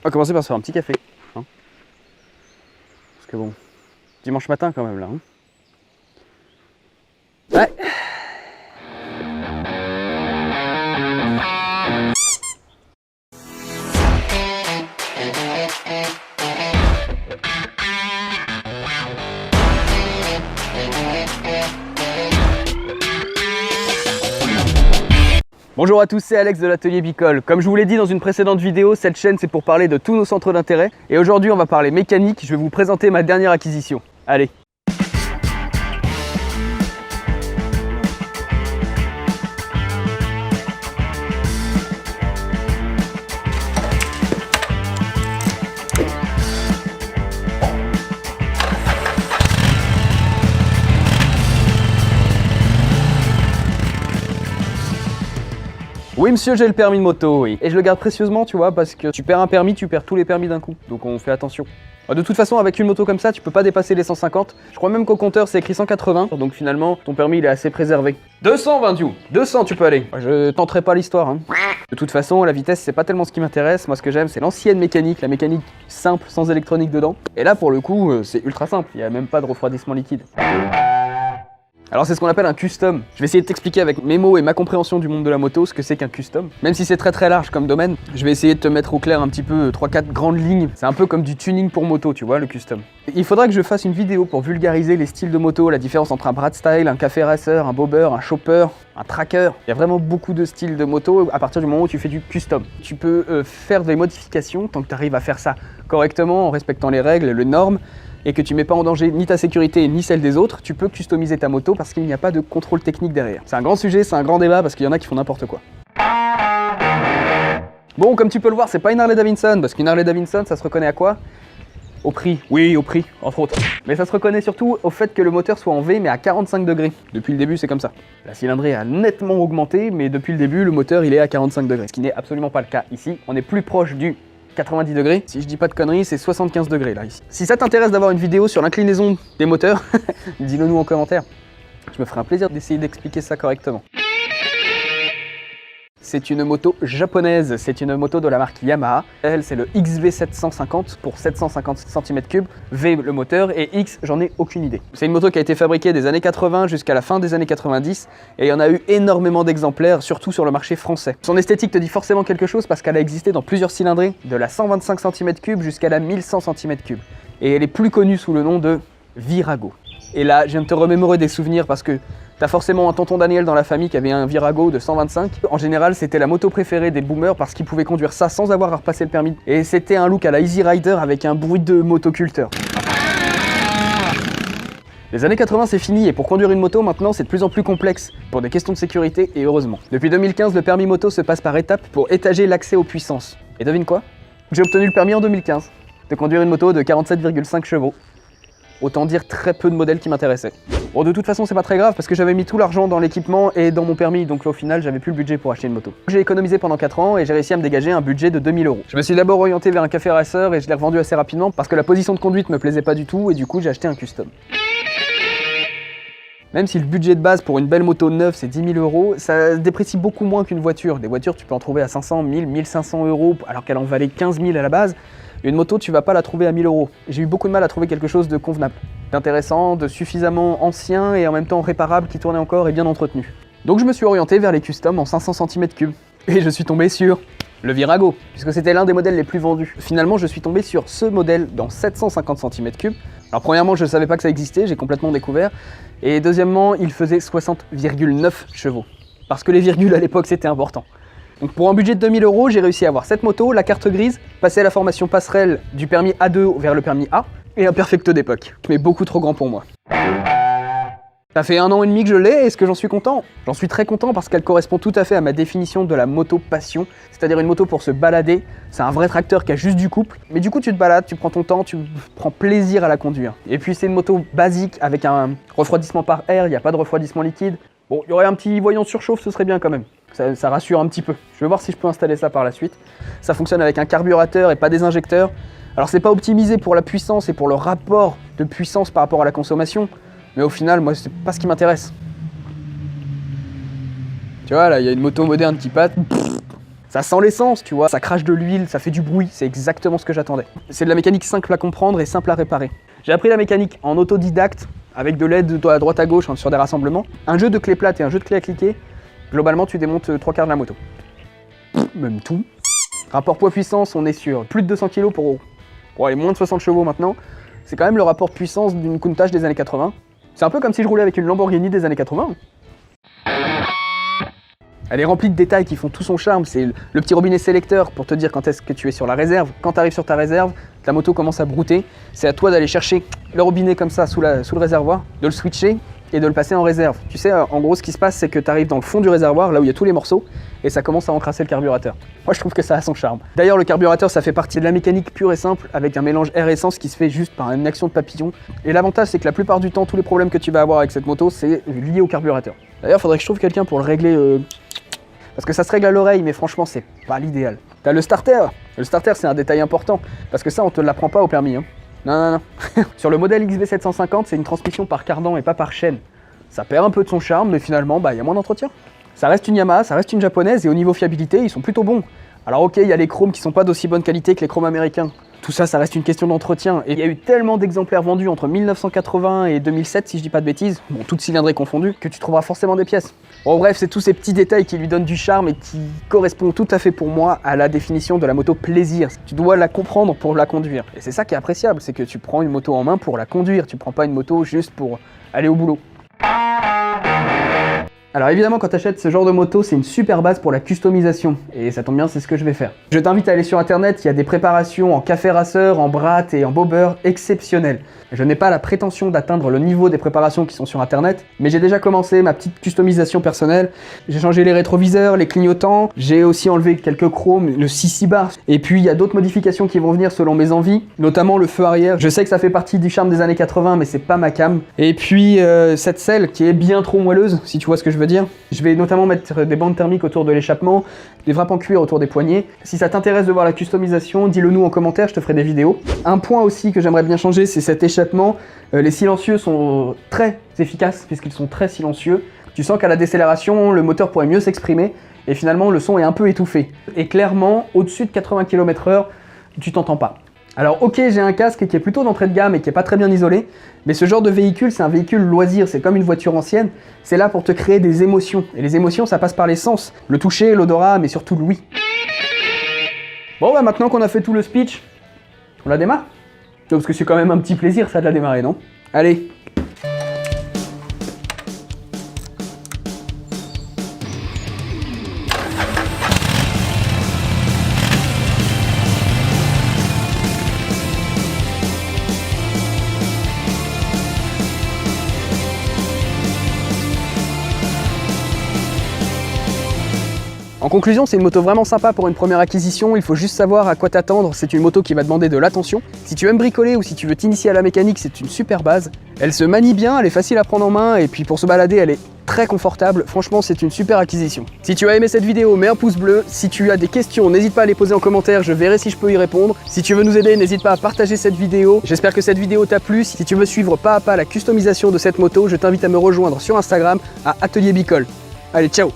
On va commencer par se faire un petit café. Hein, parce que bon, dimanche matin quand même là. Hein. Ouais. Bonjour à tous, c'est Alex de l'Atelier Bicole. Comme je vous l'ai dit dans une précédente vidéo, cette chaîne c'est pour parler de tous nos centres d'intérêt. Et aujourd'hui on va parler mécanique, je vais vous présenter ma dernière acquisition. Allez. Oui monsieur, j'ai le permis de moto, oui. Et je le garde précieusement, tu vois, parce que tu perds un permis, tu perds tous les permis d'un coup. Donc on fait attention. De toute façon, avec une moto comme ça, tu peux pas dépasser les 150. Je crois même qu'au compteur, c'est écrit 180. Donc finalement, ton permis, il est assez préservé. 200, Vindiou, 200, tu peux aller. Je tenterai pas l'histoire, hein. De toute façon, la vitesse, c'est pas tellement ce qui m'intéresse. Moi, ce que j'aime, c'est l'ancienne mécanique, la mécanique simple, sans électronique dedans. Et là, pour le coup, c'est ultra simple. Il y a même pas de refroidissement liquide. Alors c'est ce qu'on appelle un custom. Je vais essayer de t'expliquer avec mes mots et ma compréhension du monde de la moto ce que c'est qu'un custom. Même si c'est très large comme domaine, je vais essayer de te mettre au clair un petit peu 3-4 grandes lignes. C'est un peu comme du tuning pour moto, tu vois, le custom. Il faudra que je fasse une vidéo pour vulgariser les styles de moto, la différence entre un Brad Style, un Café Racer, un Bobber, un Chopper, un Tracker. Il y a vraiment beaucoup de styles de moto à partir du moment où tu fais du custom. Tu peux faire des modifications tant que tu arrives à faire ça correctement en respectant les règles, les normes, et que tu mets pas en danger ni ta sécurité ni celle des autres, tu peux customiser ta moto parce qu'il n'y a pas de contrôle technique derrière. C'est un grand sujet, c'est un grand débat parce qu'il y en a qui font n'importe quoi. Bon, comme tu peux le voir, c'est pas une Harley Davidson, parce qu'une Harley Davidson, ça se reconnaît à quoi? Au prix. Oui, au prix, entre autres. Mais ça se reconnaît surtout au fait que le moteur soit en V, mais à 45 degrés. Depuis le début, c'est comme ça. La cylindrée a nettement augmenté, mais depuis le début, le moteur, il est à 45 degrés. Ce qui n'est absolument pas le cas ici. On est plus proche du 90 degrés. Si je dis pas de conneries, c'est 75 degrés là ici. Si ça t'intéresse d'avoir une vidéo sur l'inclinaison des moteurs, dis-le nous en commentaire. Je me ferai un plaisir d'essayer d'expliquer ça correctement. C'est une moto japonaise, c'est une moto de la marque Yamaha. Elle, c'est le XV750 pour 750 cm3. V, le moteur, et X, j'en ai aucune idée. C'est une moto qui a été fabriquée des années 80 jusqu'à la fin des années 90, et il y en a eu énormément d'exemplaires, surtout sur le marché français. Son esthétique te dit forcément quelque chose parce qu'elle a existé dans plusieurs cylindrées, de la 125 cm3 jusqu'à la 1100 cm3. Et elle est plus connue sous le nom de Virago. Et là, je viens de te remémorer des souvenirs parce que t'as forcément un tonton Daniel dans la famille qui avait un Virago de 125. En général, c'était la moto préférée des boomers parce qu'il pouvait conduire ça sans avoir à repasser le permis. Et c'était un look à la Easy Rider avec un bruit de motoculteur. Les années 80 c'est fini et pour conduire une moto maintenant c'est de plus en plus complexe pour des questions de sécurité et heureusement. Depuis 2015 le permis moto se passe par étapes pour étager l'accès aux puissances. Et devine quoi? J'ai obtenu le permis en 2015 de conduire une moto de 47,5 chevaux. Autant dire très peu de modèles qui m'intéressaient. Bon, de toute façon, c'est pas très grave parce que j'avais mis tout l'argent dans l'équipement et dans mon permis, donc au final, j'avais plus le budget pour acheter une moto. J'ai économisé pendant 4 ans et j'ai réussi à me dégager un budget de 2000 €. Je me suis d'abord orienté vers un Café Racer et je l'ai revendu assez rapidement parce que la position de conduite me plaisait pas du tout et du coup, j'ai acheté un custom. Même si le budget de base pour une belle moto neuve c'est 10 000 €, ça se déprécie beaucoup moins qu'une voiture. Des voitures, tu peux en trouver à 500, 1000, 1500 € alors qu'elle en valait 15 000 à la base. Une moto, tu vas pas la trouver à 1000 €. J'ai eu beaucoup de mal à trouver quelque chose de convenable, d'intéressant, de suffisamment ancien et en même temps réparable, qui tournait encore et bien entretenu. Donc je me suis orienté vers les customs en 500 cm3. Et je suis tombé sur le Virago, puisque c'était l'un des modèles les plus vendus. Finalement, je suis tombé sur ce modèle dans 750 cm3. Alors premièrement, je ne savais pas que ça existait, j'ai complètement découvert. Et deuxièmement, il faisait 60,9 chevaux. Parce que les virgules à l'époque, c'était important. Donc pour un budget de 2000 €, j'ai réussi à avoir cette moto, la carte grise, passer à la formation passerelle du permis A2 vers le permis A, et un perfecto d'époque, mais beaucoup trop grand pour moi. Ça fait 1 an et demi que je l'ai, est-ce que j'en suis content? J'en suis très content parce qu'elle correspond tout à fait à ma définition de la moto passion, c'est-à-dire une moto pour se balader. C'est un vrai tracteur qui a juste du couple, mais du coup tu te balades, tu prends ton temps, tu prends plaisir à la conduire. Et puis c'est une moto basique avec un refroidissement par air, il n'y a pas de refroidissement liquide. Bon, il y aurait un petit voyant de surchauffe, ce serait bien quand même. Ça rassure un petit peu. Je vais voir si je peux installer ça par la suite. Ça fonctionne avec un carburateur et pas des injecteurs. Alors c'est pas optimisé pour la puissance et pour le rapport de puissance par rapport à la consommation, mais au final, moi, c'est pas ce qui m'intéresse. Tu vois, là, il y a une moto moderne qui passe. Ça sent l'essence, tu vois, ça crache de l'huile, ça fait du bruit, c'est exactement ce que j'attendais. C'est de la mécanique simple à comprendre et simple à réparer. J'ai appris la mécanique en autodidacte, avec de l'aide à droite à gauche sur des rassemblements. Un jeu de clés plates et un jeu de clés à cliquer, globalement tu démontes 3/4 de la moto. Même tout. Rapport poids-puissance, on est sur plus de 200 kg pour aller moins de 60 chevaux maintenant. C'est quand même le rapport puissance d'une Countach des années 80. C'est un peu comme si je roulais avec une Lamborghini des années 80. Elle est remplie de détails qui font tout son charme. C'est le petit robinet sélecteur pour te dire quand est-ce que tu es sur la réserve. Quand tu arrives sur ta réserve, la moto commence à brouter. C'est à toi d'aller chercher le robinet comme ça sous le réservoir, de le switcher et de le passer en réserve. Tu sais, en gros, ce qui se passe, c'est que tu arrives dans le fond du réservoir, là où il y a tous les morceaux, et ça commence à encrasser le carburateur. Moi, je trouve que ça a son charme. D'ailleurs, le carburateur, ça fait partie de la mécanique pure et simple, avec un mélange air-essence qui se fait juste par une action de papillon. Et l'avantage, c'est que la plupart du temps, tous les problèmes que tu vas avoir avec cette moto, c'est lié au carburateur. D'ailleurs, il faudrait que je trouve quelqu'un pour le régler... Parce que ça se règle à l'oreille, mais franchement, c'est pas l'idéal. T'as le starter. Le starter, c'est un détail important, parce que ça, on te l'apprend pas au permis. Hein. Non. Sur le modèle XB750, c'est une transmission par cardan et pas par chaîne. Ça perd un peu de son charme, mais finalement, y a moins d'entretien. Ça reste une Yamaha, ça reste une japonaise, et au niveau fiabilité, ils sont plutôt bons. Alors ok, il y a les chromes qui sont pas d'aussi bonne qualité que les chromes américains. Tout ça, ça reste une question d'entretien. Et il y a eu tellement d'exemplaires vendus entre 1980 et 2007, si je dis pas de bêtises, bon, toutes cylindrées confondues, que tu trouveras forcément des pièces. Bon bref, c'est tous ces petits détails qui lui donnent du charme et qui correspondent tout à fait pour moi à la définition de la moto plaisir. Tu dois la comprendre pour la conduire. Et c'est ça qui est appréciable, c'est que tu prends une moto en main pour la conduire, tu prends pas une moto juste pour aller au boulot. Alors évidemment, quand tu achètes ce genre de moto, c'est une super base pour la customisation. Et ça tombe bien, c'est ce que je vais faire. Je t'invite à aller sur internet, il y a des préparations en café racer, en brat et en bobber exceptionnelles. Je n'ai pas la prétention d'atteindre le niveau des préparations qui sont sur internet, mais j'ai déjà commencé ma petite customisation personnelle. J'ai changé les rétroviseurs, les clignotants, j'ai aussi enlevé quelques chromes, le 6 bar. Et puis il y a d'autres modifications qui vont venir selon mes envies, notamment le feu arrière. Je sais que ça fait partie du charme des années 80, mais c'est pas ma cam. Et puis cette selle qui est bien trop moelleuse, si tu vois ce que je veux dire. Je vais notamment mettre des bandes thermiques autour de l'échappement, des wraps en cuir autour des poignets. Si ça t'intéresse de voir la customisation, dis-le nous en commentaire, je te ferai des vidéos. Un point aussi que j'aimerais bien changer, c'est cet échappement. Les silencieux sont très efficaces puisqu'ils sont très silencieux. Tu sens qu'à la décélération, le moteur pourrait mieux s'exprimer et finalement le son est un peu étouffé. Et clairement, au-dessus de 80 km/h, tu t'entends pas. Alors ok, j'ai un casque qui est plutôt d'entrée de gamme et qui est pas très bien isolé, mais ce genre de véhicule, c'est un véhicule loisir, c'est comme une voiture ancienne, c'est là pour te créer des émotions. Et les émotions, ça passe par les sens, le toucher, l'odorat, mais surtout l'ouïe. Bon bah maintenant qu'on a fait tout le speech, on la démarre? Parce que c'est quand même un petit plaisir ça de la démarrer, non? Allez. En conclusion, c'est une moto vraiment sympa pour une première acquisition, il faut juste savoir à quoi t'attendre, c'est une moto qui va demander de l'attention. Si tu aimes bricoler ou si tu veux t'initier à la mécanique, c'est une super base. Elle se manie bien, elle est facile à prendre en main et puis pour se balader, elle est très confortable. Franchement, c'est une super acquisition. Si tu as aimé cette vidéo, mets un pouce bleu. Si tu as des questions, n'hésite pas à les poser en commentaire, je verrai si je peux y répondre. Si tu veux nous aider, n'hésite pas à partager cette vidéo. J'espère que cette vidéo t'a plu. Si tu veux suivre pas à pas la customisation de cette moto, je t'invite à me rejoindre sur Instagram à Atelier Bicole. Allez, ciao!